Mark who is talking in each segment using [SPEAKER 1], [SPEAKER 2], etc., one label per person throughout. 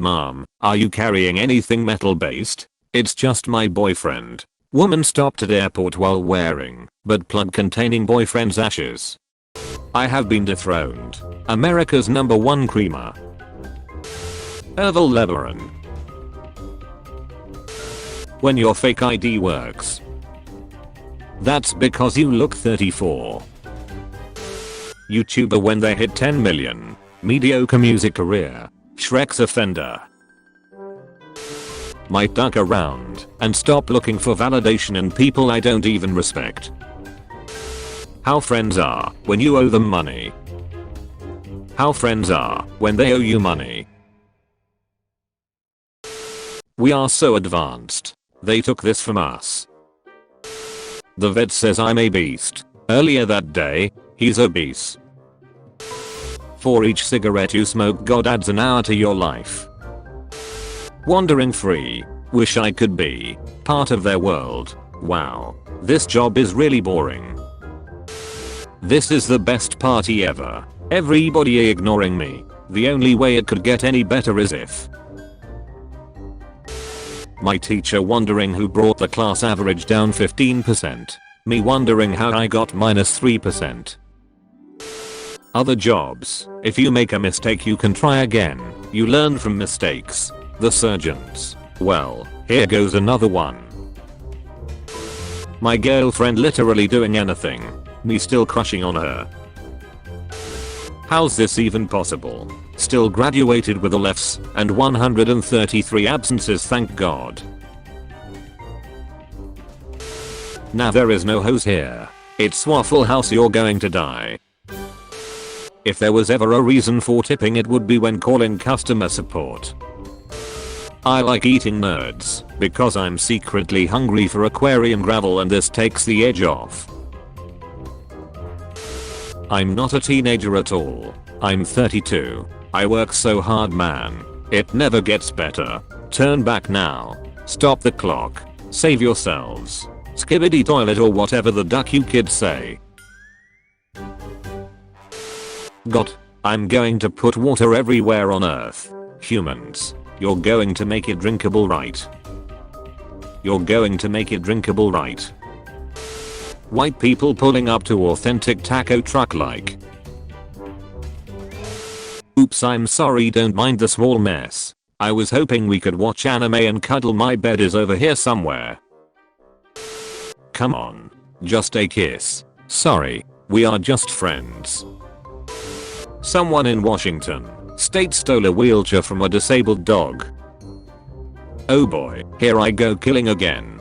[SPEAKER 1] Mom, are you carrying anything metal based? It's just my boyfriend. Woman stopped at airport while wearing butt plug containing boyfriend's ashes. I have been dethroned. America's #1 creamer. Erval Lebaron. When your fake ID works. That's because you look 34. YouTuber when they hit 10 million. Mediocre music career. Shrek's offender. Might duck around and stop looking for validation in people I don't even respect. How friends are when you owe them money. How friends are when they owe you money. We are so advanced. They took this from us. The vet says I'm a beast. Earlier that day, he's obese. For each cigarette you smoke, God adds an hour to your life. Wandering free. Wish I could be part of their world. Wow. This job is really boring. This is the best party ever. Everybody ignoring me. The only way it could get any better is if my teacher wondering who brought the class average down 15%. Me wondering how I got -3%. Other jobs. If you make a mistake you can try again. You learn from mistakes. The surgeons. Well, here goes another one. My girlfriend literally doing anything. Me still crushing on her. How's this even possible? Still graduated with all Fs and 133 absences, thank God. Now there is no hose here. It's Waffle House, you're going to die. If there was ever a reason for tipping it would be when calling customer support. I like eating nerds because I'm secretly hungry for aquarium gravel and this takes the edge off. I'm not a teenager at all. I'm 32. I work so hard, man. It never gets better. Turn back now. Stop the clock. Save yourselves. Skibbity toilet or whatever the duck you kids say. God, I'm going to put water everywhere on earth. Humans, you're going to make it drinkable, right? You're going to make it drinkable, right? White people pulling up to authentic taco truck like. Oops, I'm sorry, don't mind the small mess. I was hoping we could watch anime and cuddle, my bed is over here somewhere. Come on. Just a kiss. Sorry, we are just friends. Someone in Washington State stole a wheelchair from a disabled dog. Oh boy, here I go killing again.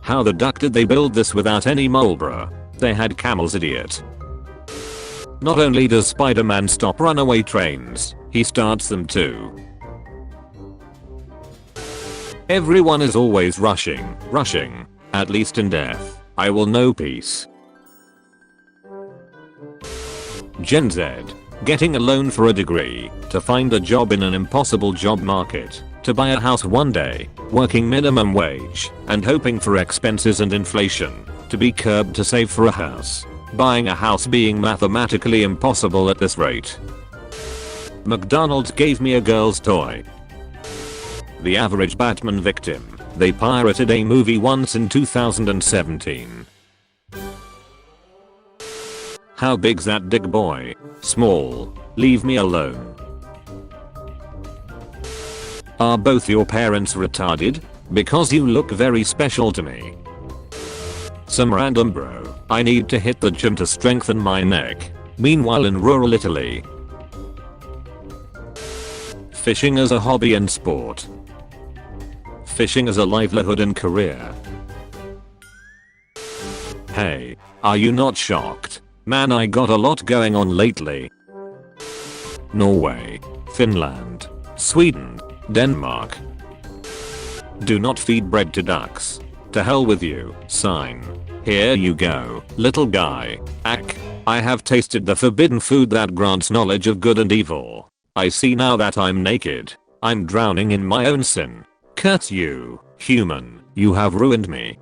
[SPEAKER 1] How the duck did they build this without any Marlboro? They had camels, idiot. Not only does Spider-Man stop runaway trains, he starts them too. Everyone is always rushing. At least in death, I will know peace. Gen Z. Getting a loan for a degree, to find a job in an impossible job market, to buy a house one day, working minimum wage, and hoping for expenses and inflation, to be curbed to save for a house. Buying a house being mathematically impossible at this rate. McDonald's gave me a girl's toy. The average Batman victim. They pirated a movie once in 2017. How big's that dick, boy? Small. Leave me alone. Are both your parents retarded? Because you look very special to me. Some random bro. I need to hit the gym to strengthen my neck. Meanwhile in rural Italy. Fishing as a hobby and sport. Fishing as a livelihood and career. Hey, are you not shocked? Man, I got a lot going on lately. Norway, Finland, Sweden, Denmark. Do not feed bread to ducks. To hell with you, sign. Here you go, little guy. Ack, I have tasted the forbidden food that grants knowledge of good and evil. I see now that I'm naked. I'm drowning in my own sin. Curse you, human, you have ruined me.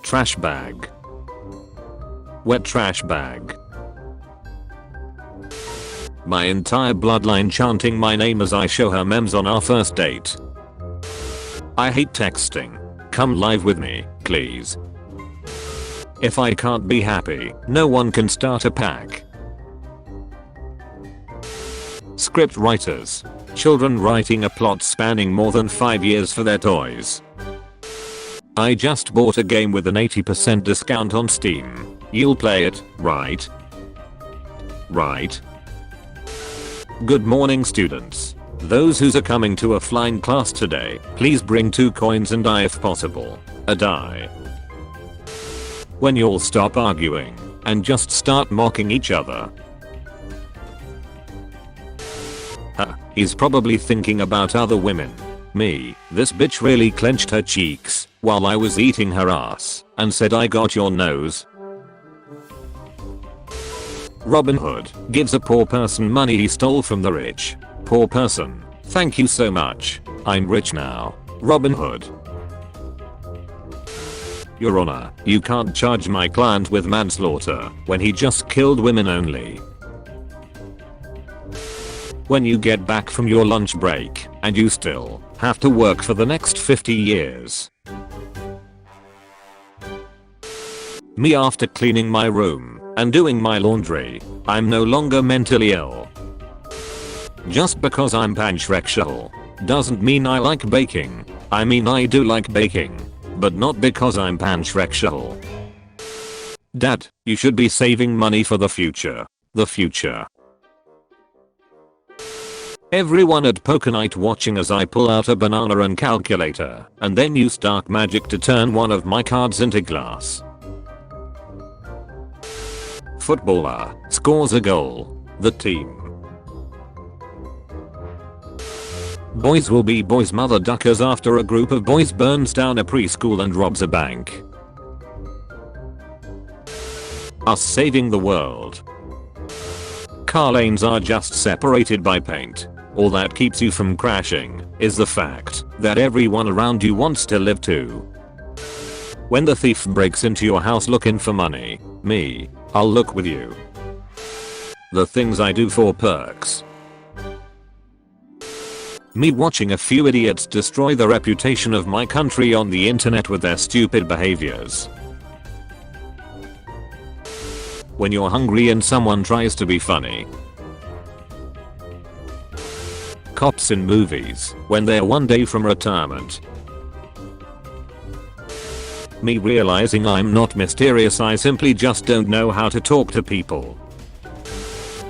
[SPEAKER 1] Trash bag. Wet trash bag. My entire bloodline chanting my name as I show her memes on our first date. I hate texting. Come live with me, please. If I can't be happy, no one can start a pack. Script writers. Children writing a plot spanning more than 5 years for their toys. I just bought a game with an 80% discount on Steam. You'll play it, right? Right. Good morning, students. Those who's coming to a flying class today, please bring 2 coins and die if possible. A die. When you'll stop arguing and just start mocking each other. He's probably thinking about other women. Me, this bitch really clenched her cheeks while I was eating her ass and said I got your nose. Robin Hood gives a poor person money he stole from the rich. Poor person, thank you so much. I'm rich now. Robin Hood. Your Honor, you can't charge my client with manslaughter when he just killed women only. When you get back from your lunch break and you still have to work for the next 50 years. Me after cleaning my room and doing my laundry, I'm no longer mentally ill. Just because I'm pansexual doesn't mean I like baking. I mean I do like baking, but not because I'm pansexual. Dad, you should be saving money for the future. The future. Everyone at poker night watching as I pull out a banana and calculator and then use dark magic to turn one of my cards into glass. Footballer scores a goal. The team. Boys will be boys mother duckers after a group of boys burns down a preschool and robs a bank. Us saving the world. Car lanes are just separated by paint. All that keeps you from crashing is the fact that everyone around you wants to live too. When the thief breaks into your house looking for money, me, I'll look with you. The things I do for perks. Me watching a few idiots destroy the reputation of my country on the internet with their stupid behaviors. When you're hungry and someone tries to be funny. Cops in movies when they're one day from retirement. Me realizing I'm not mysterious, I simply just don't know how to talk to people.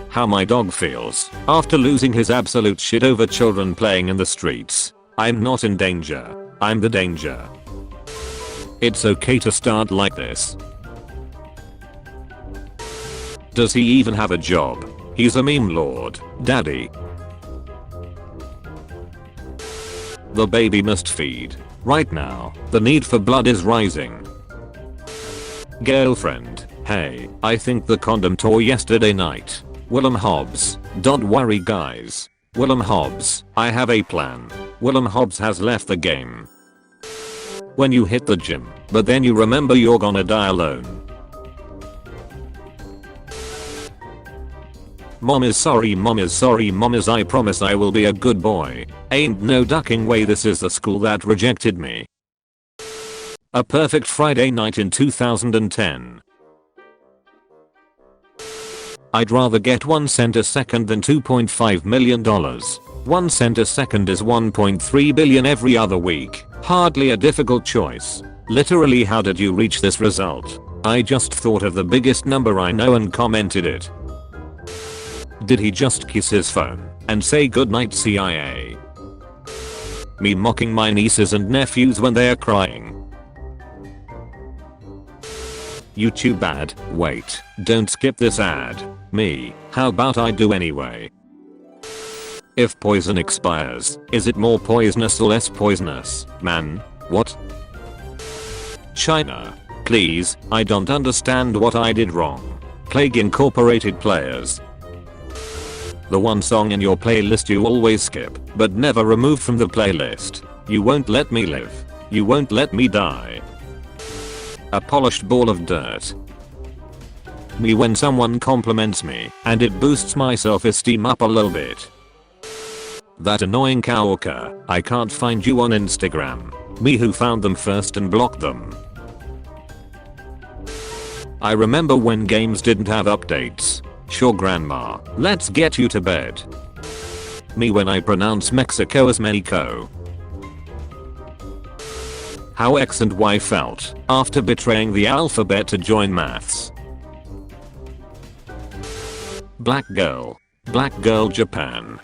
[SPEAKER 1] How my dog feels after losing his absolute shit over children playing in the streets. I'm not in danger. I'm the danger. It's okay to start like this. Does he even have a job? He's a meme lord, daddy. The baby must feed. Right now, the need for blood is rising. Girlfriend, hey, I think the condom tore yesterday night. Willem Hobbs, don't worry guys. Willem Hobbs, I have a plan. Willem Hobbs has left the game. When you hit the gym, but then you remember you're gonna die alone. Mom is sorry, mom is sorry, mom is I promise I will be a good boy. Ain't no ducking way, this is the school that rejected me. A perfect Friday night in 2010. I'd rather get 1 cent a second than $2.5 million. 1 cent a second is 1.3 billion every other week. Hardly a difficult choice. Literally, how did you reach this result? I just thought of the biggest number I know and commented it. Did he just kiss his phone and say goodnight CIA? Me mocking my nieces and nephews when they are crying. YouTube ad, wait, don't skip this ad. Me, how about I do anyway? If poison expires, is it more poisonous or less poisonous, man? What? China, please, I don't understand what I did wrong. Plague Incorporated players. The one song in your playlist you always skip, but never remove from the playlist. You won't let me live. You won't let me die. A polished ball of dirt. Me when someone compliments me and it boosts my self-esteem up a little bit. That annoying coworker, I can't find you on Instagram. Me who found them first and blocked them. I remember when games didn't have updates. Sure grandma, let's get you to bed. Me when I pronounce Mexico as Mexico. How X and Y felt after betraying the alphabet to join maths. Black girl Japan.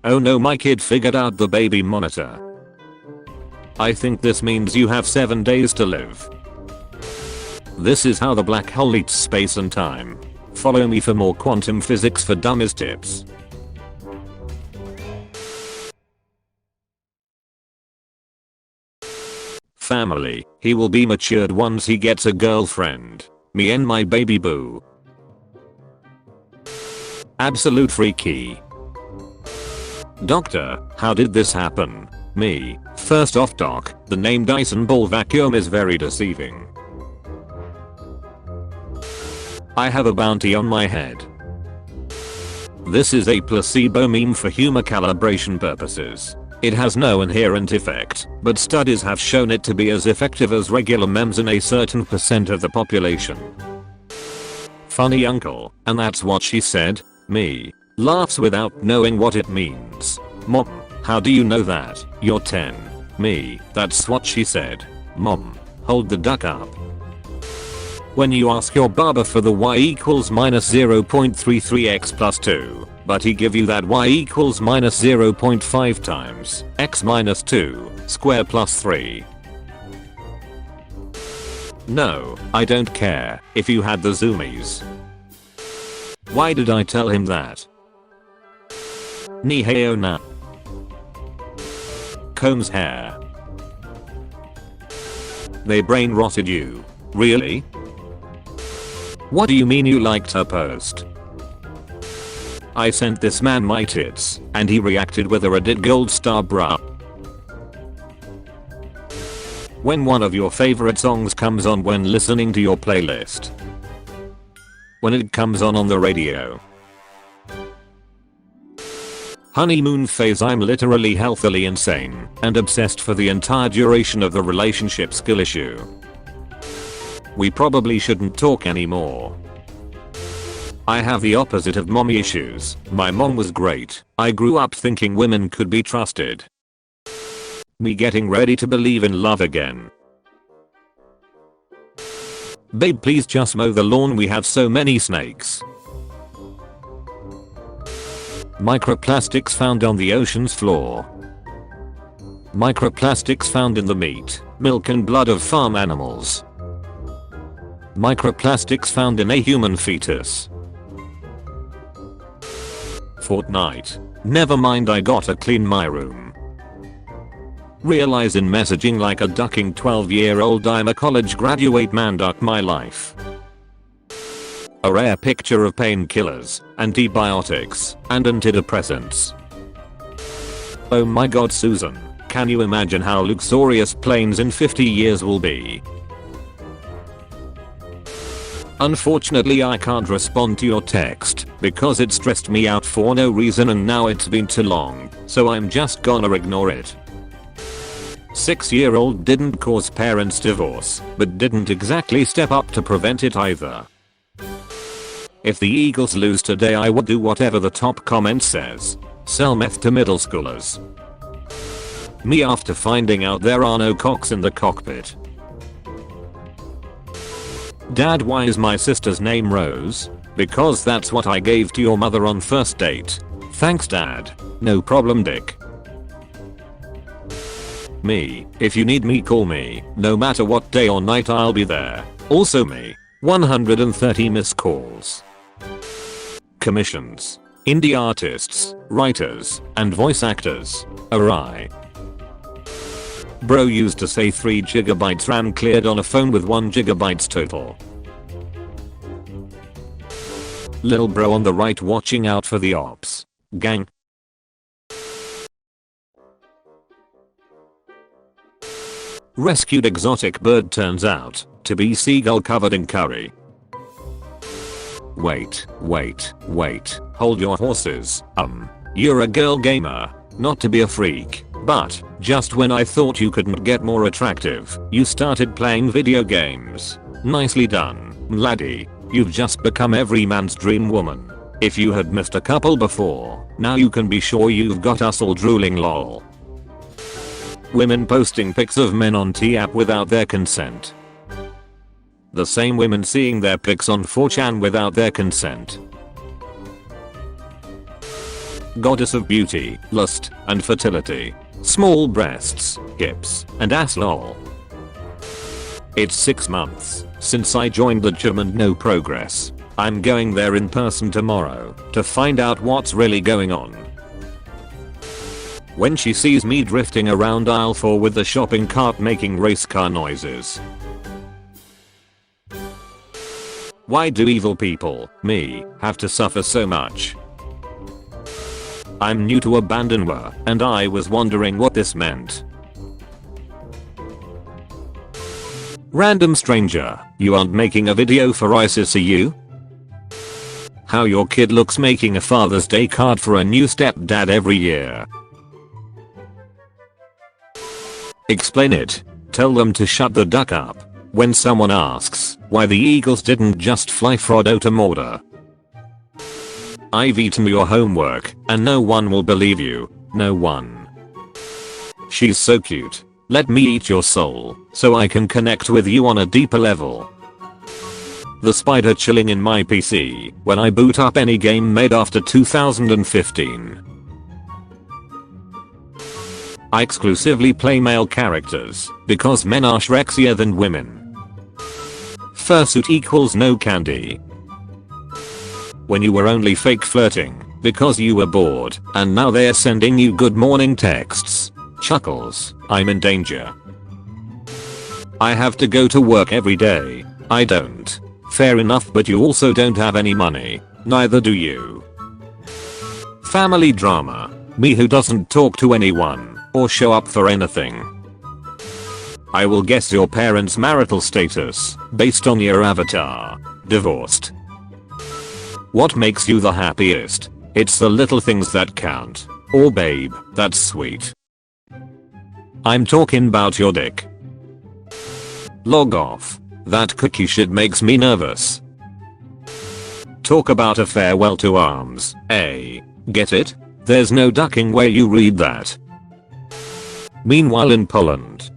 [SPEAKER 1] Oh no, my kid figured out the baby monitor. I think this means you have 7 days to live. This is how the black hole eats space and time. Follow me for more quantum physics for dummies tips. Family, he will be matured once he gets a girlfriend. Me and my baby boo. Absolute freaky. Doctor, how did this happen? Me. First off doc, the name Dyson ball vacuum is very deceiving. I have a bounty on my head. This is a placebo meme for humor calibration purposes. It has no inherent effect, but studies have shown it to be as effective as regular memes in a certain percent of the population. Funny uncle, and that's what she said? Me. Laughs without knowing what it means. Mom, how do you know that? You're 10. Me, that's what she said. Mom, hold the duck up. When you ask your barber for the y equals minus 0.33x plus 2, but he give you that y equals minus 0.5 times x minus 2 square plus 3. No, I don't care if you had the zoomies. Why did I tell him that? Niheo na. Combs hair. They brain rotted you. Really? What do you mean you liked her post? I sent this man my tits, and he reacted with a Reddit gold star bruh. When one of your favorite songs comes on when listening to your playlist. When it comes on the radio. Honeymoon phase. I'm literally healthily insane and obsessed for the entire duration of the relationship skill issue. We probably shouldn't talk anymore. I have the opposite of mommy issues. My mom was great. I grew up thinking women could be trusted. Me getting ready to believe in love again. Babe, please just mow the lawn, we have so many snakes. Microplastics found on the ocean's floor. Microplastics found in the meat, milk and blood of farm animals. Microplastics found in a human fetus. Fortnite. Never mind, I gotta clean my room. Realize in messaging like a ducking 12-year-old I'm a college graduate man, duck my life. A rare picture of painkillers, antibiotics, and antidepressants. Oh my god, Susan, can you imagine how luxurious planes in 50 years will be? Unfortunately I can't respond to your text because it stressed me out for no reason and now it's been too long, so I'm just gonna ignore it. 6-year-old didn't cause parents' divorce, but didn't exactly step up to prevent it either. If the Eagles lose today I would do whatever the top comment says. Sell meth to middle schoolers. Me after finding out there are no cocks in the cockpit. Dad, why is my sister's name Rose? Because that's what I gave to your mother on first date. Thanks dad. No problem dick. Me, if you need me call me, no matter what day or night I'll be there. Also me, 130 missed calls. Commissions. Indie artists, writers, and voice actors. Awry. Bro used to say 3GB RAM cleared on a phone with 1GB total. Lil bro on the right watching out for the ops. Gang. Rescued exotic bird turns out to be seagull covered in curry. Wait. Hold your horses. You're a girl gamer. Not to be a freak, but just when I thought you couldn't get more attractive, you started playing video games. Nicely done, laddie. You've just become every man's dream woman. If you had missed a couple before, now you can be sure you've got us all drooling lol. Women posting pics of men on T-app without their consent. The same women seeing their pics on 4chan without their consent. Goddess of beauty, lust, and fertility. Small breasts, hips, and ass lol. It's 6 months since I joined the gym and no progress. I'm going there in person tomorrow to find out what's really going on. When she sees me drifting around aisle 4 with the shopping cart making race car noises. Why do evil people, me, have to suffer so much? I'm new to Abandonware, and I was wondering what this meant. Random stranger, you aren't making a video for ISIS, are you? How your kid looks making a Father's Day card for a new stepdad every year. Explain it. Tell them to shut the duck up when someone asks why the Eagles didn't just fly Frodo to Mordor. I've eaten your homework and no one will believe you. No one. She's so cute. Let me eat your soul so I can connect with you on a deeper level. The spider chilling in my PC when I boot up any game made after 2015. I exclusively play male characters because men are Shreksier than women. Fursuit equals no candy. When you were only fake flirting because you were bored and now they're sending you good morning texts. Chuckles, I'm in danger. I have to go to work every day. I don't. Fair enough, but you also don't have any money. Neither do you. Family drama. Me who doesn't talk to anyone or show up for anything. I will guess your parents' marital status based on your avatar. Divorced. What makes you the happiest? It's the little things that count. Or babe, that's sweet. I'm talking about your dick. Log off. That cookie shit makes me nervous. Talk about a farewell to arms. Get it? There's no ducking where you read that. Meanwhile in Poland.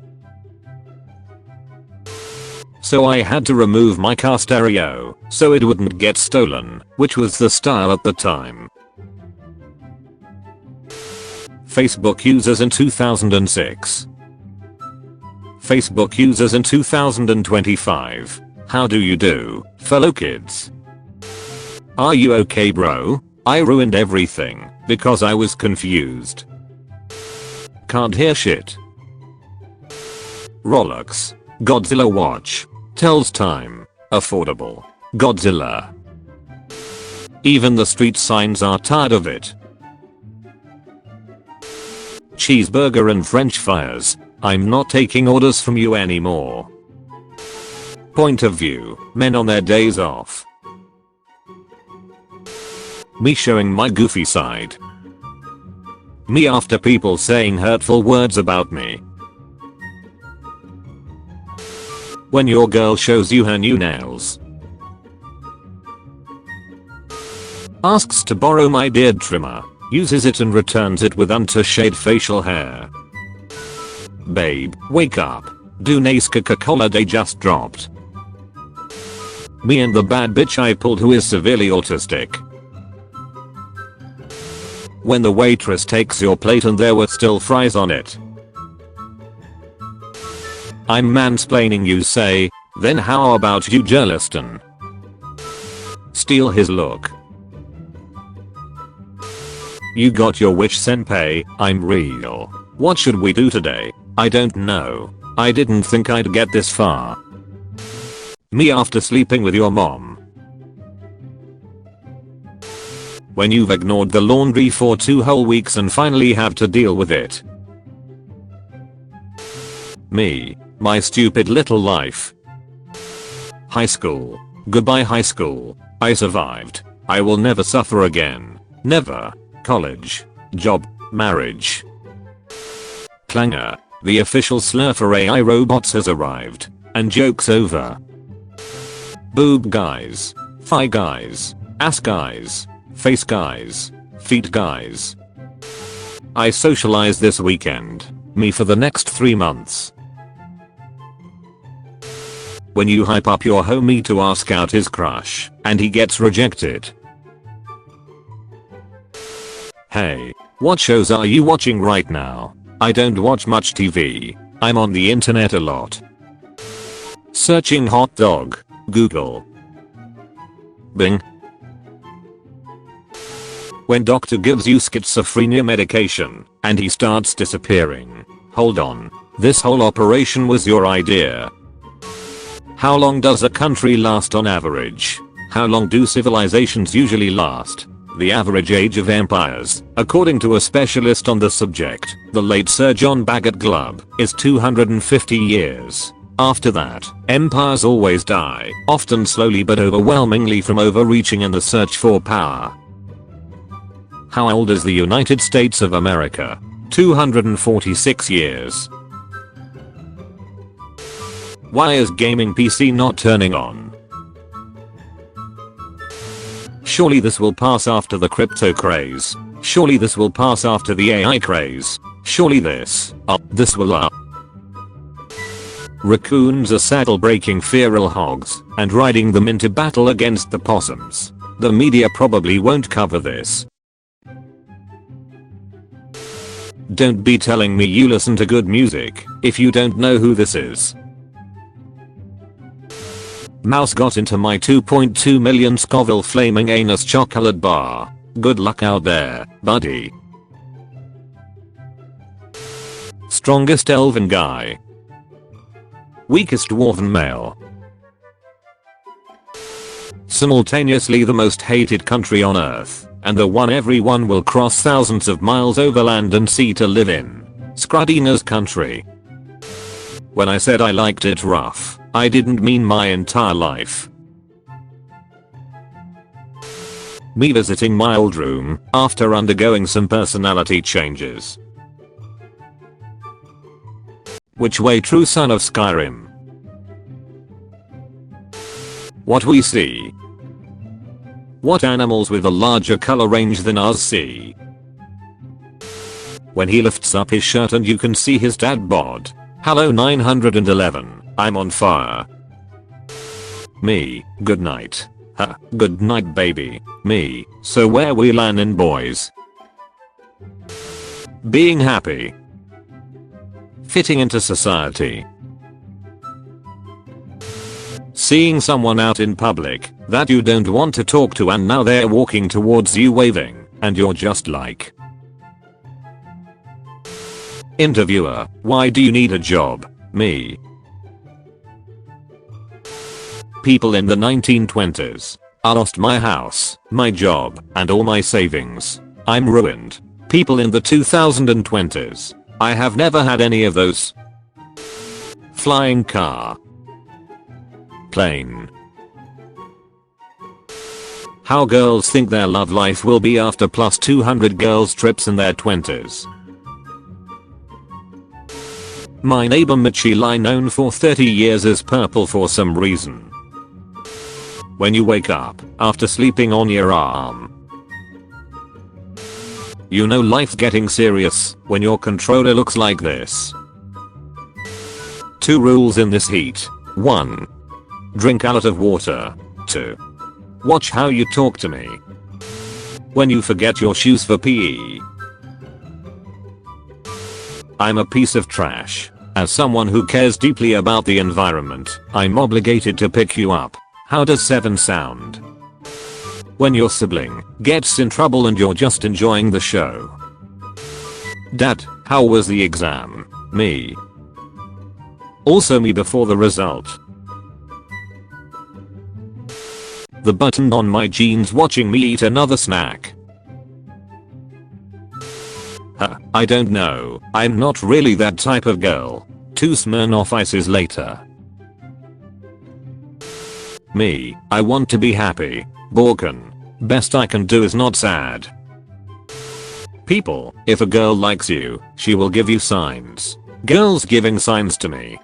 [SPEAKER 1] So I had to remove my car stereo so it wouldn't get stolen, which was the style at the time. Facebook users in 2006. Facebook users in 2025. How do you do, fellow kids? Are you okay, bro? I ruined everything because I was confused. Can't hear shit. Rolex. Godzilla watch. Tells time. Affordable. Godzilla. Even the street signs are tired of it. Cheeseburger and french fries. I'm not taking orders from you anymore. Point of view. Men on their days off. Me showing my goofy side. Me after people saying hurtful words about me. When your girl shows you her new nails. Asks to borrow my beard trimmer. Uses it and returns it with untouched facial hair. Babe, wake up. Duna's Coca-Cola day just dropped. Me and the bad bitch I pulled who is severely autistic. When the waitress takes your plate and there were still fries on it. I'm mansplaining, you say, then how about you, Jerliston? Steal his look. You got your wish, senpai. I'm real. What should we do today? I don't know. I didn't think I'd get this far. Me after sleeping with your mom. When you've ignored the laundry for 2 whole weeks and finally have to deal with it. Me. My stupid little life. High school. Goodbye high school. I survived. I will never suffer again. Never. College. Job. Marriage. Clanger. The official slur for AI robots has arrived. And joke's over. Boob guys. Thigh guys. Ass guys. Face guys. Feet guys. I socialize this weekend. Me for the next 3 months. When you hype up your homie to ask out his crush, and he gets rejected. Hey, what shows are you watching right now? I don't watch much TV. I'm on the internet a lot. Searching hot dog. Google. Bing. When doctor gives you schizophrenia medication, and he starts disappearing. Hold on. This whole operation was your idea. How long does a country last on average? How long do civilizations usually last? The average age of empires, according to a specialist on the subject, the late Sir John Bagot Glubb, is 250 years. After that, empires always die, often slowly but overwhelmingly from overreaching in the search for power. How old is the United States of America? 246 years. Why is gaming PC not turning on? Surely this will pass after the crypto craze. Surely this will pass after the AI craze. Surely this will. Raccoons are saddle breaking feral hogs and riding them into battle against the possums. The media probably won't cover this. Don't be telling me you listen to good music if you don't know who this is. Mouse got into my 2.2 million Scoville flaming anus chocolate bar. Good luck out there, buddy. Strongest elven guy. Weakest dwarven male. Simultaneously the most hated country on earth, and the one everyone will cross thousands of miles over land and sea to live in. Scrudina's country. When I said I liked it rough, I didn't mean my entire life. Me visiting my old room after undergoing some personality changes. Which way, true son of Skyrim? What we see. What animals with a larger color range than us see. When he lifts up his shirt and you can see his dad bod. Hello 911. I'm on fire. Me, good night. Good night baby. Me, so where we landin' boys? Being happy. Fitting into society. Seeing someone out in public that you don't want to talk to and now they're walking towards you waving and you're just like. Interviewer, why do you need a job? Me. People in the 1920s. I lost my house, my job, and all my savings. I'm ruined. People in the 2020s. I have never had any of those. Flying car. Plane. How girls think their love life will be after plus 200 girls trips in their 20s. My neighbor Mitchie, known for 30 years as purple for some reason. When you wake up after sleeping on your arm. You know life's getting serious when your controller looks like this. 2 rules in this heat. 1. Drink a lot of water. 2. Watch how you talk to me. When you forget your shoes for PE. I'm a piece of trash. As someone who cares deeply about the environment, I'm obligated to pick you up. How does 7 sound? When your sibling gets in trouble and you're just enjoying the show. Dad, how was the exam? Me. Also me before the result. The button on my jeans watching me eat another snack. I don't know, I'm not really that type of girl. 2 Smirnoff Ices later. Me, I want to be happy. Borkin. Best I can do is not sad. People, if a girl likes you, she will give you signs. Girls giving signs to me.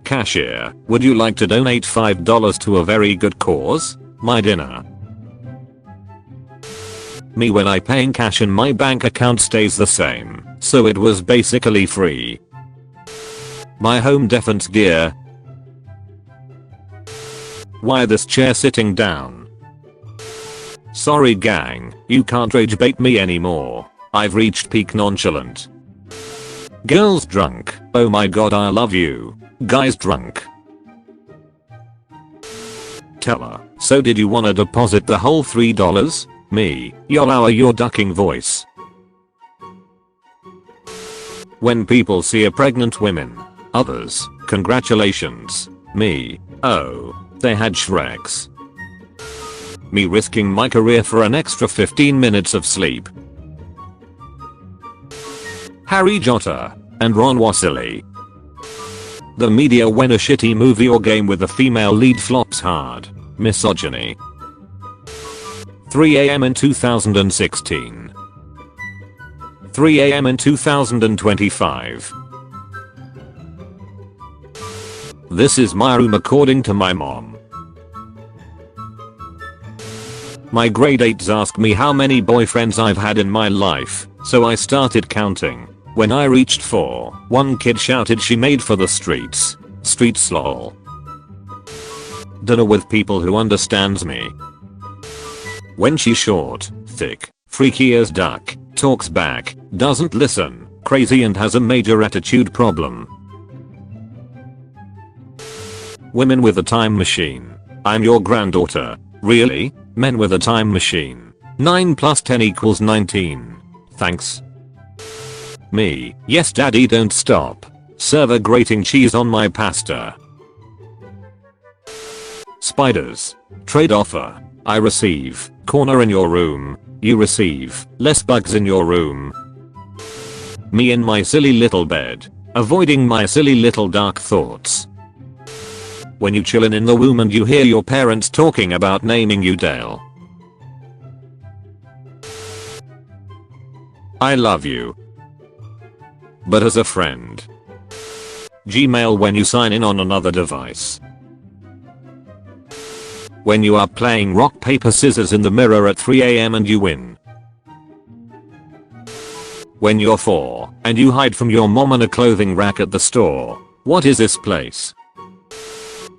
[SPEAKER 1] Cashier, would you like to donate $5 to a very good cause? My dinner. Me, when I pay in cash and my bank account stays the same, so it was basically free. My home defense gear. Why this chair sitting down? Sorry gang, you can't rage bait me anymore. I've reached peak nonchalant. Girls drunk, oh my god I love you. Guys drunk. Teller, so did you wanna deposit the whole $3? Me, your ducking voice. When people see a pregnant woman. Others, congratulations. Me, oh, they had Shreks. Me risking my career for an extra 15 minutes of sleep. Harry Jotta and Ron Wassily. The media when a shitty movie or game with a female lead flops hard. Misogyny. 3 AM in 2016. 3 AM in 2025. This is my room according to my mom. My grade 8s ask me how many boyfriends I've had in my life, so I started counting. When I reached 4, one kid shouted she made for the streets. Streets lol. Dinner with people who understands me. When she's short, thick, freaky as duck, talks back, doesn't listen, crazy and has a major attitude problem. Women with a time machine. I'm your granddaughter. Really? Men with a time machine. 9 plus 10 equals 19. Thanks. Me, yes daddy don't stop. Server grating cheese on my pasta. Spiders. Trade offer. I receive. Corner in your room. You receive. Less bugs in your room. Me in my silly little bed. Avoiding my silly little dark thoughts. When you chillin' in the womb and you hear your parents talking about naming you Dale. I love you. But as a friend. Gmail when you sign in on another device. When you are playing rock paper scissors in the mirror at 3 AM and you win. When you're 4 and you hide from your mom in a clothing rack at the store. What is this place?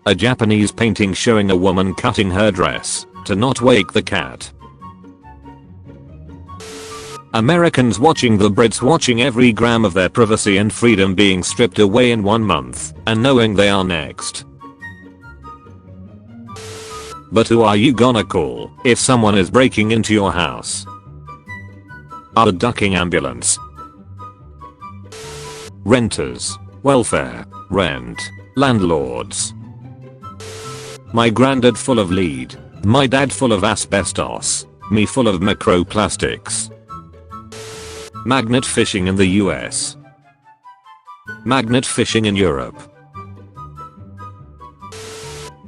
[SPEAKER 1] A Japanese painting showing a woman cutting her dress to not wake the cat. Americans watching the Brits watching every gram of their privacy and freedom being stripped away in 1 month and knowing they are next. But who are you gonna call if someone is breaking into your house? A ducking ambulance. Renters. Welfare. Rent. Landlords. My granddad full of lead. My dad full of asbestos. Me full of microplastics. Magnet fishing in the US. Magnet fishing in Europe.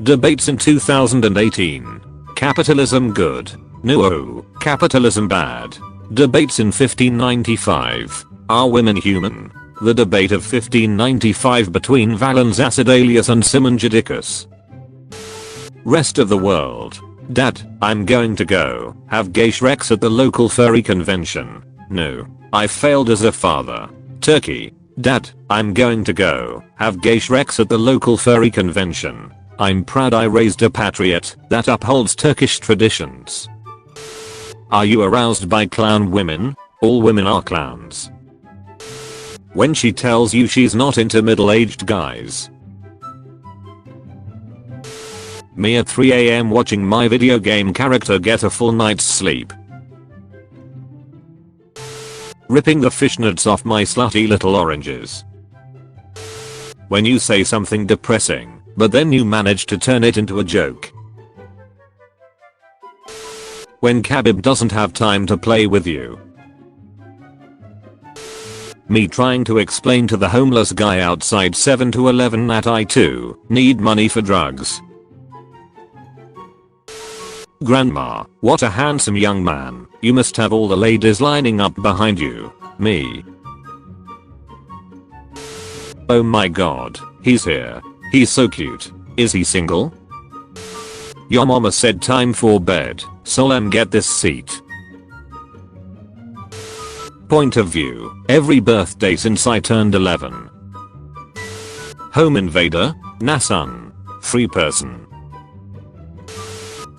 [SPEAKER 1] Debates in 2018. Capitalism good. No, capitalism bad. Debates in 1595. Are women human? The debate of 1595 between Valens Acidalius and Simon Judicus. Rest of the world. Dad, I'm going to go have gay Shreks at the local furry convention. No, I failed as a father. Turkey. Dad, I'm going to go have gay Shreks at the local furry convention. I'm proud I raised a patriot that upholds Turkish traditions. Are you aroused by clown women? All women are clowns. When she tells you she's not into middle-aged guys. Me at 3 AM watching my video game character get a full night's sleep. Ripping the fishnets off my slutty little oranges. When you say something depressing, but then you manage to turn it into a joke. When Khabib doesn't have time to play with you. Me trying to explain to the homeless guy outside 7-Eleven that I too need money for drugs. Grandma, what a handsome young man. You must have all the ladies lining up behind you. Me. Oh my god, he's here. He's so cute. Is he single? Your mama said time for bed, so let me get this seat. Point of view, every birthday since I turned 11. Home invader, Nasun. Free person.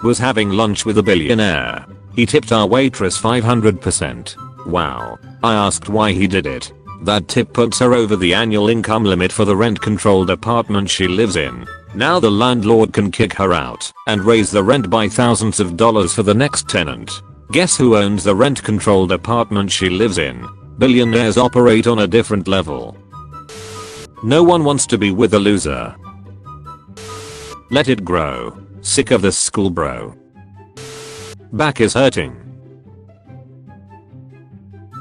[SPEAKER 1] Was having lunch with a billionaire. He tipped our waitress 500%. Wow. I asked why he did it. That tip puts her over the annual income limit for the rent-controlled apartment she lives in. Now the landlord can kick her out and raise the rent by thousands of dollars for the next tenant. Guess who owns the rent-controlled apartment she lives in? Billionaires operate on a different level. No one wants to be with a loser. Let it grow. Sick of this school bro. Back is hurting.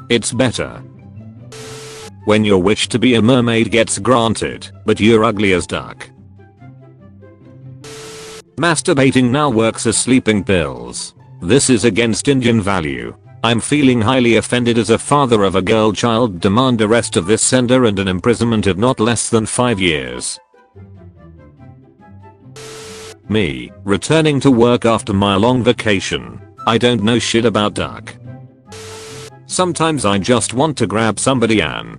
[SPEAKER 1] It's better when your wish to be a mermaid gets granted, but you're ugly as duck. Masturbating now works as sleeping pills. This is against Indian value. I'm feeling highly offended as a father of a girl child. Demand arrest of this sender and an imprisonment of not less than 5 years. Me, returning to work after my long vacation. I don't know shit about duck. Sometimes I just want to grab somebody and